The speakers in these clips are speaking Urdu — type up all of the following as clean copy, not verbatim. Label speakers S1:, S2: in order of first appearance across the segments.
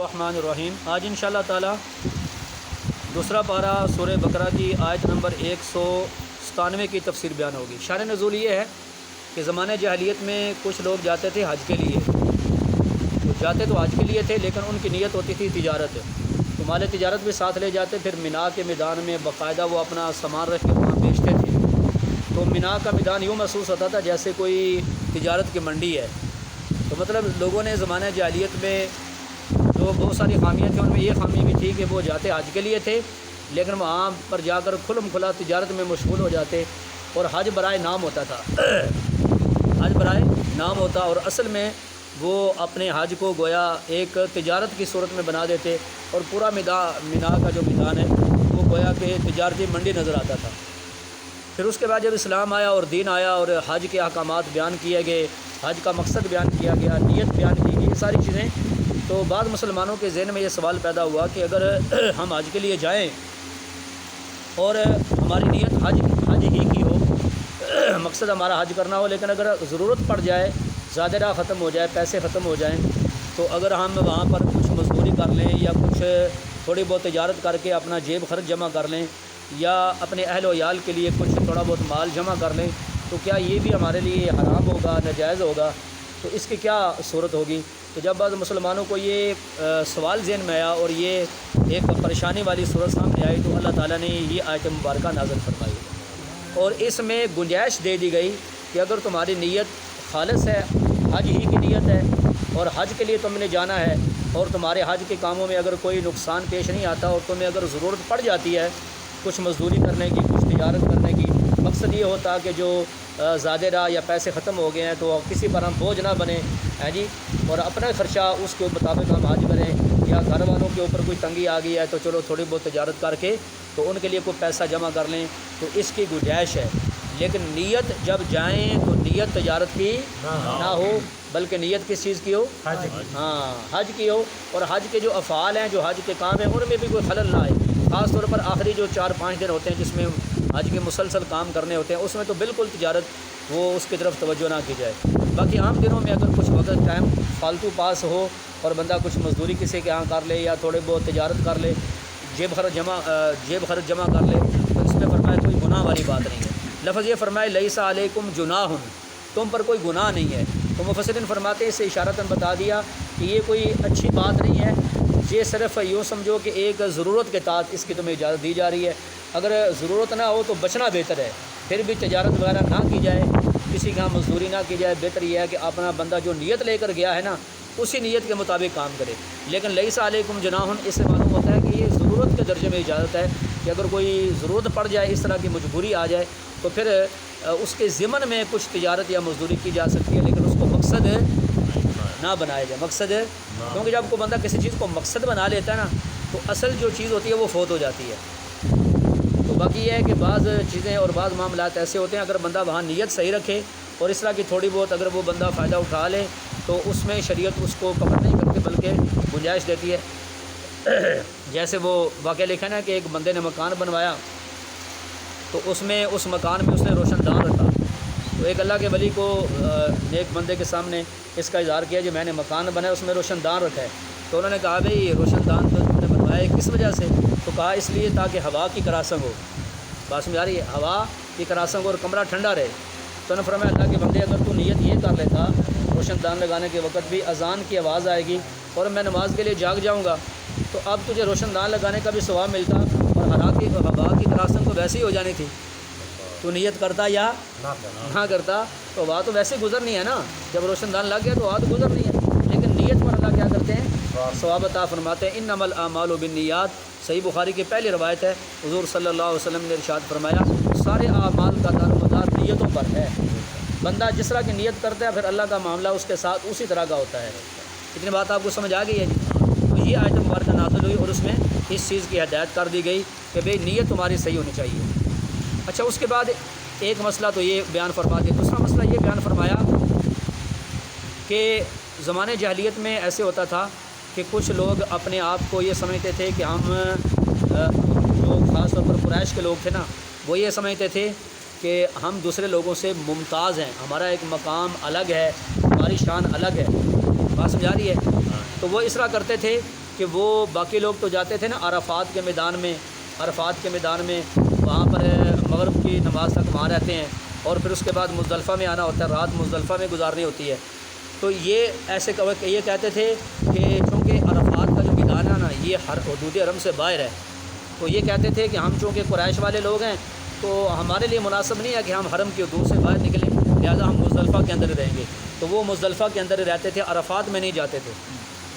S1: الرحمن الرحیم۔ آج انشاءاللہ تعالی دوسرا پارہ سورہ بقرہ کی آیت نمبر 197 کی تفسیر بیان ہوگی۔ شان نزول یہ ہے کہ زمانہ جاہلیت میں کچھ لوگ جاتے تھے حج کے لیے، جاتے تو حج کے لیے تھے لیکن ان کی نیت ہوتی تھی تجارت، تو مال تجارت بھی ساتھ لے جاتے، پھر مینا کے میدان میں باقاعدہ وہ اپنا سامان رکھ کے وہاں بیچتے تھے۔ تو مینا کا میدان یوں محسوس ہوتا تھا جیسے کوئی تجارت کی منڈی ہے۔ تو مطلب لوگوں نے زمانہ جاہلیت میں جو بہت ساری خامیاں تھیں، ان میں یہ خامی بھی تھی کہ وہ جاتے حج کے لیے تھے لیکن وہاں پر جا کر کھلم کھلا تجارت میں مشغول ہو جاتے، اور حج برائے نام ہوتا تھا، حج برائے نام ہوتا، اور اصل میں وہ اپنے حج کو گویا ایک تجارت کی صورت میں بنا دیتے، اور پورا مینا کا جو میدان ہے وہ گویا کہ تجارتی منڈی نظر آتا تھا۔ پھر اس کے بعد جب اسلام آیا اور دین آیا اور حج کے احکامات بیان کیے گئے، حج کا مقصد بیان کیا گیا، نیت بیان کی گئی، یہ ساری چیزیں، تو بعض مسلمانوں کے ذہن میں یہ سوال پیدا ہوا کہ اگر ہم حج کے لیے جائیں اور ہماری نیت حج ہی کی ہو، مقصد ہمارا حج کرنا ہو، لیکن اگر ضرورت پڑ جائے، زیادہ راہ ختم ہو جائے، پیسے ختم ہو جائیں، تو اگر ہم وہاں پر کچھ مزدوری کر لیں یا کچھ تھوڑی بہت تجارت کر کے اپنا جیب خرچ جمع کر لیں یا اپنے اہل و عیال کے لیے کچھ تھوڑا بہت مال جمع کر لیں، تو کیا یہ بھی ہمارے لیے حرام ہوگا، ناجائز ہوگا؟ تو اس کی کیا صورت ہوگی؟ تو جب بعض مسلمانوں کو یہ سوال ذہن میں آیا اور یہ ایک پریشانی والی صورت سامنے آئی، تو اللہ تعالیٰ نے یہ آیت مبارکہ نازل فرمائی، اور اس میں گنجائش دے دی گئی کہ اگر تمہاری نیت خالص ہے، حج ہی کی نیت ہے، اور حج کے لیے تم نے جانا ہے، اور تمہارے حج کے کاموں میں اگر کوئی نقصان پیش نہیں آتا اور تمہیں اگر ضرورت پڑ جاتی ہے کچھ مزدوری کرنے کی، کچھ تجارت کرنے کی، مقصد یہ ہوتا کہ جو زیادہ راہ یا پیسے ختم ہو گئے ہیں تو کسی پر ہم بوجھ نہ بنے ہیں جی، اور اپنا خرچہ اس کے مطابق ہم حج کریں، یا گھر والوں کے اوپر کوئی تنگی آ گئی ہے تو چلو تھوڑی بہت تجارت کر کے تو ان کے لیے کوئی پیسہ جمع کر لیں، تو اس کی گنجائش ہے۔ لیکن نیت جب جائیں تو نیت تجارت کی نہ ہو، بلکہ نیت کس چیز کی ہو؟ ہاں، حج کی ہو، اور حج کے جو افعال ہیں، جو حج کے کام ہیں، ان میں بھی کوئی خلل نہ آئے، خاص طور پر آخری جو 4-5 دن ہوتے ہیں جس میں حج کے مسلسل کام کرنے ہوتے ہیں، اس میں تو بالکل تجارت وہ اس کی طرف توجہ نہ کی جائے۔ باقی عام دنوں میں اگر کچھ وقت ٹائم فالتو پاس ہو اور بندہ کچھ مزدوری کسی کے ہاں کر لے یا تھوڑے بہت تجارت کر لے، جیب خرچ جمع کر لے، تو اس میں فرمایا کوئی گناہ والی بات نہیں ہے۔ لفظ یہ فرمائے لیس علیکم جناح، تم پر کوئی گناہ نہیں ہے، تو مفسرین فرماتے ہیں اس سے اشارتاً بتا دیا کہ یہ کوئی اچھی بات نہیں ہے، یہ صرف یوں سمجھو کہ ایک ضرورت کے تحت اس کی تمہیں اجازت دی جا رہی ہے۔ اگر ضرورت نہ ہو تو بچنا بہتر ہے، پھر بھی تجارت وغیرہ نہ کی جائے، کسی کا مزدوری نہ کی جائے، بہتر یہ ہے کہ اپنا بندہ جو نیت لے کر گیا ہے نا اسی نیت کے مطابق کام کرے۔ لیکن لیس علیکم جناح، اس سے معلوم ہوتا ہے کہ یہ ضرورت کے درجے میں اجازت ہے کہ اگر کوئی ضرورت پڑ جائے، اس طرح کی مجبوری آ جائے، تو پھر اس کے ضمن میں کچھ تجارت یا مزدوری کی جا سکتی ہے، لیکن اس کو مقصد نہ بنایا جائے، مقصد، کیونکہ جب کوئی بندہ کسی چیز کو مقصد بنا لیتا ہے نا تو اصل جو چیز ہوتی ہے وہ فوت ہو جاتی ہے۔ تو باقی یہ ہے کہ بعض چیزیں اور بعض معاملات ایسے ہوتے ہیں اگر بندہ وہاں نیت صحیح رکھے اور اس طرح کی تھوڑی بہت اگر وہ بندہ فائدہ اٹھا لے تو اس میں شریعت اس کو کور نہیں کرتی بلکہ گنجائش دیتی ہے۔ جیسے وہ واقعہ لکھا نا کہ ایک بندے نے مکان بنوایا تو اس میں اس مکان میں اس نے روشن دان رکھا، تو ایک اللہ کے ولی کو نیک بندے کے سامنے اس کا اظہار کیا جو میں نے مکان بنایا اس میں روشن دان رکھا ہے، تو انہوں نے کہا بھئی روشن دان تو تم نے بنوایا کس وجہ سے؟ تو کہا اس لیے تاکہ ہوا کی کراسنگ ہو، بات سمجھ آ رہی ہے، ہوا کی کراسنگ ہو اور کمرہ ٹھنڈا رہے۔ تو انہوں نے فرمایا اللہ کے بندے اگر تو نیت یہ کر لیتا روشن دان لگانے کے وقت بھی اذان کی آواز آئے گی اور میں نماز کے لیے جاگ جاؤں گا تو اب تجھے روشن دان لگانے کا بھی ثواب ملتا اور ہوا کی کراسنگ تو ویسے ہی ہو جانی تھی، تو نیت کرتا یا نہ کرتا تو ہوا تو ویسے گزرنی ہے نا، جب روشن دان لگ گیا تو ہوا تو گزرنی ہے، لیکن نیت پر اللہ کیا کرتے ہیں؟ ثواب عطا فرماتے ہیں۔ انما الاعمال بالنیات، صحیح بخاری کی پہلی روایت ہے، حضور صلی اللہ علیہ وسلم نے ارشاد فرمایا سارے اعمال کا دار و مدار نیتوں پر ہے، بندہ جس طرح کی نیت کرتا ہے پھر اللہ کا معاملہ اس کے ساتھ اسی طرح کا ہوتا ہے۔ اتنی بات آپ کو سمجھ آ گئی ہے جی؟ تو یہ آیت مبارکہ نازل ہوئی اور اس میں اس چیز کی ہدایت کر دی گئی کہ بھئی نیت تمہاری صحیح ہونی چاہیے۔ اچھا، اس کے بعد ایک مسئلہ تو یہ بیان فرما دیا، دوسرا مسئلہ یہ بیان فرمایا کہ زمانے جاہلیت میں ایسے ہوتا تھا کہ کچھ لوگ اپنے آپ کو یہ سمجھتے تھے کہ ہم جو خاص طور پر قریش کے لوگ تھے نا، وہ یہ سمجھتے تھے کہ ہم دوسرے لوگوں سے ممتاز ہیں، ہمارا ایک مقام الگ ہے، ہماری شان الگ ہے، بات سمجھا رہی ہے؟ تو وہ اس طرح کرتے تھے کہ وہ باقی لوگ تو جاتے تھے نا عرفات کے میدان میں، وہاں پر مغرب کی نماز تک وہاں رہتے ہیں، اور پھر اس کے بعد مزدلفہ میں آنا ہوتا ہے، رات مزدلفہ میں گزارنی ہوتی ہے۔ تو یہ ایسے یہ کہتے تھے کہ چونکہ عرفات کا جو میدان ہے نا یہ ہر حدود حرم سے باہر ہے، تو یہ کہتے تھے کہ ہم چونکہ قریش والے لوگ ہیں تو ہمارے لیے مناسب نہیں ہے کہ ہم حرم کی حدود سے باہر نکلیں، لہٰذا ہم مزدلفہ کے اندر رہیں گے۔ تو وہ مزدلفہ کے اندر رہتے تھے، عرفات میں نہیں جاتے تھے۔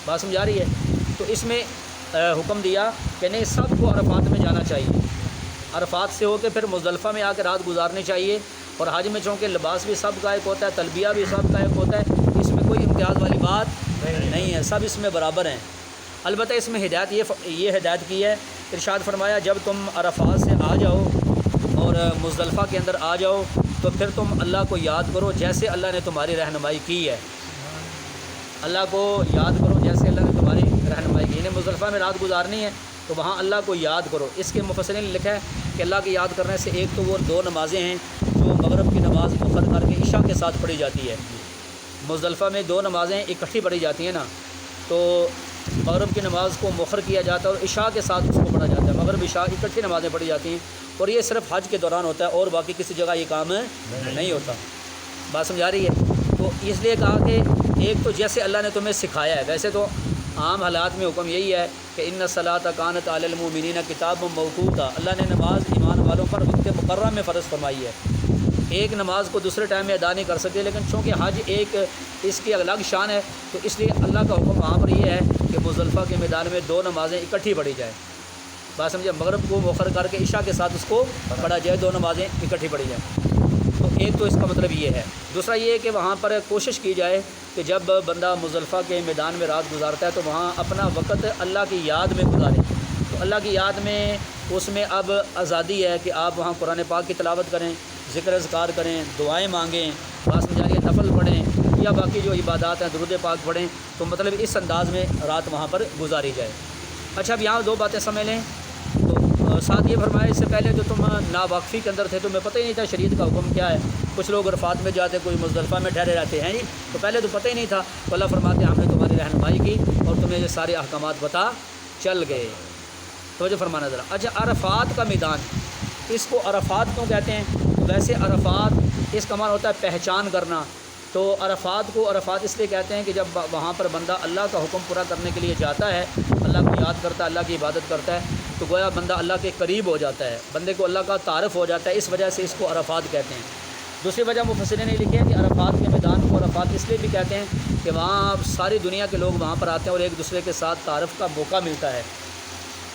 S1: بات سمجھ آ رہی ہے؟ تو اس میں حکم دیا کہ نہیں، سب کو عرفات میں جانا چاہیے، عرفات سے ہو کے پھر مزدلفہ میں آ کے رات گزارنی چاہیے۔ اور حج میں چونکہ لباس بھی سب کا ایک ہوتا ہے، تلبیہ بھی سب کا ایک ہوتا ہے، اس میں کوئی امتیاز والی بات نہیں ہے، سب اس میں برابر ہیں۔ البتہ اس میں ہدایت یہ ہدایت کی ہے، ارشاد فرمایا جب تم عرفات سے آ جاؤ اور مزدلفہ کے اندر آ جاؤ تو پھر تم اللہ کو یاد کرو جیسے اللہ نے تمہاری رہنمائی کی ہے، اللہ کو یاد کرو جیسے اللہ نے تمہاری رہنمائی کی، انہیں مزدلفہ میں رات گزارنی ہے تو وہاں اللہ کو یاد کرو۔ اس کے مفسرین نے لکھا ہے کہ اللہ کی یاد کرنے سے ایک تو وہ 2 نمازیں ہیں جو مغرب کی نماز مؤخر کر کے عشاء کے ساتھ پڑھی جاتی ہے، مزدلفہ میں 2 نمازیں اکٹھی پڑھی جاتی ہیں نا، تو مغرب کی نماز کو مؤخر کیا جاتا ہے اور عشاء کے ساتھ اس کو پڑھا جاتا ہے، مغرب عشاء اکٹھی نمازیں پڑھی جاتی ہیں، اور یہ صرف حج کے دوران ہوتا ہے اور باقی کسی جگہ یہ کام نہیں ہوتا۔ بات سمجھا رہی ہے؟ تو اس لیے کہا کہ ایک تو جیسے اللہ نے تمہیں سکھایا ہے، ویسے تو عام حالات میں حکم یہی ہے کہ ان الصلاۃ کانت علی المؤمنین کتاب موقوتا، اللہ نے نماز ایمان والوں پر وقت مقررہ میں فرض فرمائی ہے۔ ایک نماز کو دوسرے ٹائم میں ادا نہیں کر سکتے، لیکن چونکہ حج ایک اس کی الگ شان ہے تو اس لیے اللہ کا حکم وہاں پر یہ ہے کہ مزدلفہ کے میدان میں 2 نمازیں اکٹھی پڑھی جائیں۔ بات سمجھے؟ مغرب کو مؤخر کر کے عشاء کے ساتھ اس کو پڑھا جائے، 2 نمازیں اکٹھی پڑھی جائیں۔ تو ایک تو اس کا مطلب یہ ہے۔ دوسرا یہ ہے کہ وہاں پر کوشش کی جائے کہ جب بندہ مزدلفہ کے میدان میں رات گزارتا ہے تو وہاں اپنا وقت اللہ کی یاد میں گزارے۔ تو اللہ کی یاد میں اس میں اب آزادی ہے کہ آپ وہاں قرآن پاک کی تلاوت کریں، ذکر اذکار کریں، دعائیں مانگیں، بات سمجھا رہی ہے، نفل پڑھیں یا باقی جو عبادات ہیں درود پاک پڑھیں، تو مطلب اس انداز میں رات وہاں پر گزاری جائے۔ اچھا، اب یہاں 2 باتیں سمجھ لیں۔ تو ساتھ یہ فرمایا اس سے پہلے جو تم ناواقفی کے اندر تھے تمہیں پتہ ہی نہیں تھا شریعت کا حکم کیا ہے، کچھ لوگ عرفات میں جاتے، کوئی مزدلفہ میں ٹھہرے رہتے ہیں جی، تو پہلے تو پتہ ہی نہیں تھا، تو اللہ فرماتے ہیں ہم نے تمہاری رہنمائی کی اور تمہیں یہ سارے احکامات پتہ چل گئے۔ توجہ فرمانا ذرا۔ اچھا، عرفات کا میدان، اس کو عرفات کیوں کہتے ہیں؟ تو ویسے عرفات اس کا معنی ہوتا ہے پہچان کرنا، تو عرفات کو عرفات اس لیے کہتے ہیں کہ جب وہاں پر بندہ اللہ کا حکم پورا کرنے کے لیے جاتا ہے، اللہ کو یاد کرتا ہے، اللہ کی عبادت کرتا ہے، تو گویا بندہ اللہ کے قریب ہو جاتا ہے، بندے کو اللہ کا تعارف ہو جاتا ہے، اس وجہ سے اس کو عرفات کہتے ہیں۔ دوسری وجہ مفسرین نے لکھی ہے کہ عرفات کے میدان کو عرفات اس لیے بھی کہتے ہیں کہ وہاں ساری دنیا کے لوگ وہاں پر آتے ہیں اور ایک دوسرے کے ساتھ تعارف کا موقع ملتا ہے،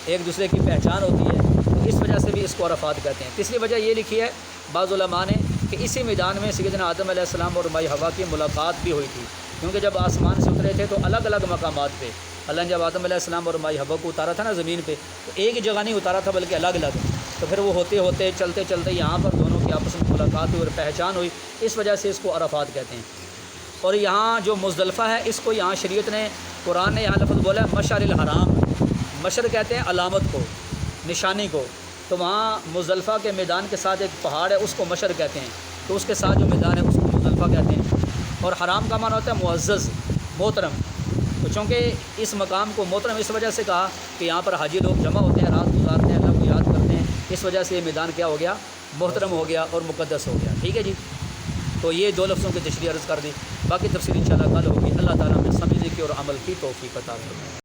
S1: ایک دوسرے کی پہچان ہوتی ہے، تو اس وجہ سے بھی اس کو عرفات کہتے ہیں۔ تیسری وجہ یہ لکھی ہے بعض علماء نے کہ اسی میدان میں سیدنا آدم علیہ السلام اور مائی حوا کی ملاقات بھی ہوئی تھی، کیونکہ جب آسمان سے اترے تھے تو الگ الگ مقامات پہ اللہ نے جب آدم علیہ السلام اور مائی حوا کو اتارا تھا نا زمین پہ، تو ایک ہی جگہ نہیں اتارا تھا بلکہ الگ الگ، تو پھر وہ ہوتے ہوتے چلتے چلتے یہاں پر دونوں کی آپس میں ملاقات ہوئی اور پہچان ہوئی، اس وجہ سے اس کو عرفات کہتے ہیں۔ اور یہاں جو مزدلفہ ہے اس کو یہاں شریعت نے، قرآن نے یہاں لفظ بولا ہے مشعر الحرام، مشعر کہتے ہیں علامت کو، نشانی کو، تو وہاں مزدلفہ کے میدان کے ساتھ ایک پہاڑ ہے اس کو مشعر کہتے ہیں، تو اس کے ساتھ جو میدان ہے اس کو مزدلفہ کہتے ہیں۔ اور حرام کا معنی ہوتا ہے معزز، محترم، تو چونکہ اس مقام کو محترم اس وجہ سے کہا کہ یہاں پر حاجی لوگ جمع ہوتے ہیں، رات گزارتے ہیں، اللہ کو یاد کرتے ہیں، اس وجہ سے یہ میدان کیا ہو گیا؟ محترم ہو گیا اور مقدس ہو گیا۔ ٹھیک ہے جی، تو یہ 2 لفظوں کی تشریح عرض کر دی، باقی تفصیل انشاءاللہ کل ہوگی۔ اللہ تعالیٰ ہمیں سمجھنے کی اور عمل کی توفیق عطا فرمائے۔